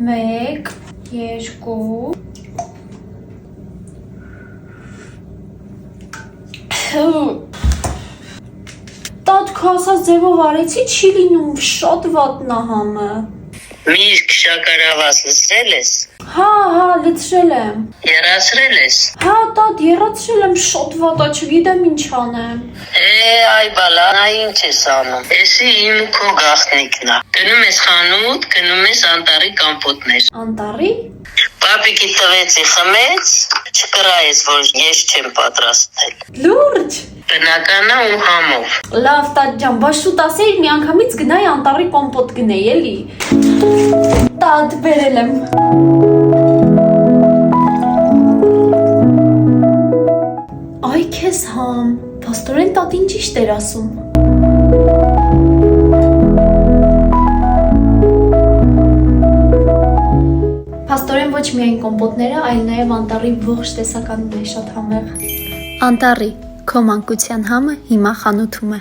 1 2 Տատ քո ասած ձևով արեցի չի լինում շատ վատնա համը։ Միրգ շաքարավազ լցրել ես։ Հա, լցրել եմ։ Եռացրել ես։ Հա, տատ եռացրել եմ շատ վատա, չգիտեմ ինչ անեմ։ Այ բալա, նա ինչ ես անում։ Էսի իմ ու քո գաղտնիքն է։ Գնում ես խանութ, գնում ես անտառի կամպոտներ։ Անտառի։ Պապիկի տվեցի խմեց, չկրայես, որ ես չեմ պատրաստել։ Լուրջ։ Բնականա ու համով։ Լավ, տատ ջան, բա շուտ ասեիր միանգամից գնայի անտառի կոմպոտ գնեի, էլի։ Տատ բերել եմ։ Այ քեզ համ, փաստորեն տատին ճիշտ էր ասում։ Փաստորեն ոչ միայն կոմպոտները, այլ նաև անտառի ողջ տեսականն է շատ համեղ։ Անտառի, քո մանկության համը հիմա խանութում է։